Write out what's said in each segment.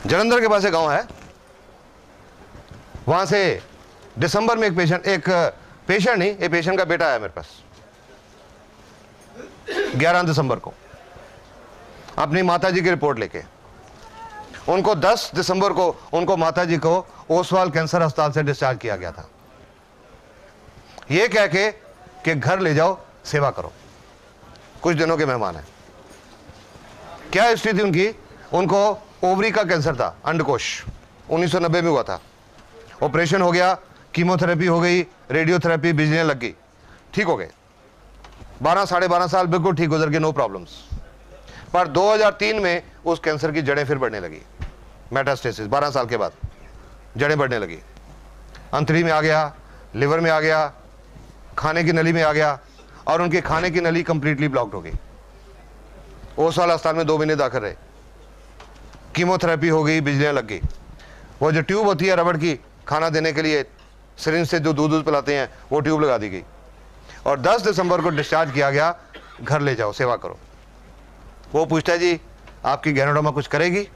जलंधर के पास एक गांव है, वहां से दिसंबर में एक पेशेंट नहीं, एक पेशेंट का बेटा आया मेरे पास 11 दिसंबर को अपनी माताजी की रिपोर्ट लेके। उनको 10 दिसंबर को उनको माताजी को ओसवाल कैंसर अस्पताल से डिस्चार्ज किया गया था, ये कह के कि घर ले जाओ, सेवा करो, कुछ दिनों के मेहमान हैं। क्या हिस्ट्री थी उनकी? उनको ओवरी का कैंसर था, अंडकोश, 1990 में हुआ था। ऑपरेशन हो गया, कीमोथेरेपी हो गई, रेडियोथेरेपी, बिजलियां लग गई, ठीक हो गए। साढ़े 12 साल बिल्कुल ठीक गुजर गए, नो प्रॉब्लम्स। पर 2003 में उस कैंसर की जड़ें फिर बढ़ने लगी, मेटास्टेसिस, 12 साल के बाद जड़ें बढ़ने लगी। अंतड़ी में आ गया, लिवर में आ गया, खाने की नली में आ गया, और उनके खाने की नली कंप्लीटली ब्लॉक्ड हो गई। ओसवाल अस्पताल में 2 महीने दाखिल रहे, कीमोथेरेपी हो गई, बिजलियां लग गई। वो जो ट्यूब होती है रबड़ की, खाना देने के लिए सिरिंज से जो दूध पिलाते हैं, वो ट्यूब लगा दी गई और 10 दिसंबर को डिस्चार्ज किया गया, घर ले जाओ, सेवा करो। वो पूछता है जी आपकी गैनोडोमा कुछ करेगी?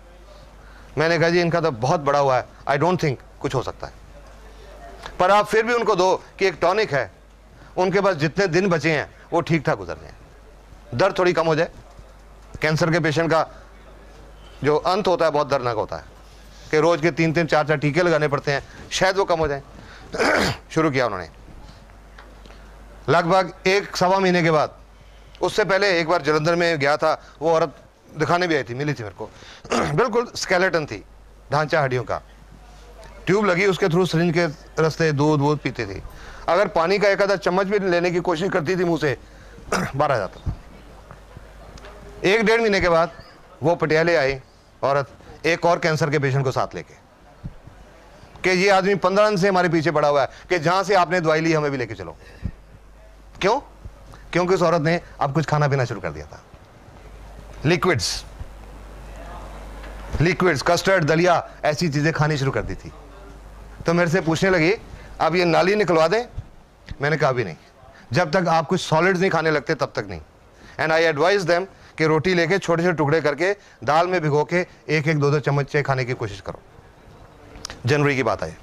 मैंने कहा जी इनका तो बहुत बड़ा हुआ है, आई डोंट थिंक कुछ हो सकता है, पर आप फिर भी उनको दो कि एक टॉनिक है, उनके पास जितने दिन बचे हैं वो ठीक ठाक गुजर रहे हैं, दर्द थोड़ी कम हो जाए। कैंसर के पेशेंट का जो अंत होता है बहुत दर्दनाक होता है कि रोज के 3-3, 4-4 टीके लगाने पड़ते हैं, शायद वो कम हो जाए। शुरू किया उन्होंने लगभग 1-1.25 महीने के बाद। उससे पहले एक बार जलंधर में गया था, वो औरत दिखाने भी आई थी, मिली थी मेरे को। बिल्कुल स्केलेटन थी, ढांचा हड्डियों का, ट्यूब लगी, उसके थ्रू सिरिंज के रास्ते दूध पीती थी। अगर पानी का एक आधा चम्मच भी लेने की कोशिश करती थी मुंह से, बाहर आ जाता था। 1-1.5 महीने के बाद वो पटियाले आई औरत, एक और कैंसर के पेशेंट को साथ लेके, कि ये आदमी 15 दिन से हमारे पीछे पड़ा हुआ है कि जहां से आपने दवाई ली हमें भी लेके चलो। क्यों? क्योंकि उस औरत ने अब कुछ खाना पीना शुरू कर दिया था, लिक्विड्स, कस्टर्ड, दलिया, ऐसी चीजें खानी शुरू कर दी थी। तो मेरे से पूछने लगी अब ये नाली निकलवा दें? मैंने कहा भी नहीं, जब तक आप कुछ सॉलिड्स नहीं खाने लगते तब तक नहीं। एंड आई एडवाइज देम कि रोटी लेके छोटे छोटे टुकड़े करके दाल में भिगो के 1-1, 2-2 चम्मच खाने की कोशिश करो। जनवरी की बात है।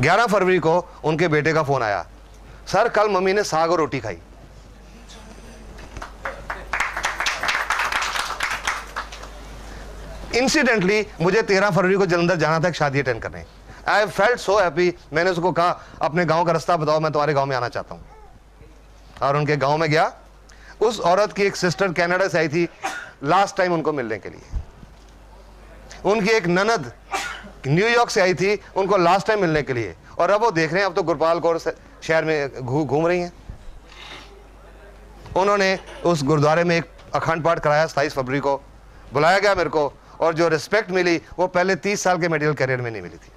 11 फरवरी को उनके बेटे का फोन आया, सर कल मम्मी ने साग और रोटी खाई। इंसिडेंटली मुझे 13 फरवरी को जलंधर जाना था एक शादी अटेंड करने। I felt so happy. मैंने उसको कहा अपने गांव का रास्ता बताओ, मैं तुम्हारे गांव में आना चाहता हूं। और उनके गांव में गया। उस औरत की एक सिस्टर कनाडा से आई थी लास्ट टाइम उनको मिलने के लिए। उनकी एक ननद न्यूयॉर्क से आई थी उनको लास्ट टाइम मिलने के लिए। और अब वो देख रहे हैं अब तो गुरपाल कौर शहर में घूम रही हैं। उन्होंने उस गुरुद्वारे में एक अखंड पाठ कराया। 27 फरवरी को बुलाया गया मेरे को, और जो रिस्पेक्ट मिली वो पहले 30 साल के मेडिकल करियर में नहीं मिली थी।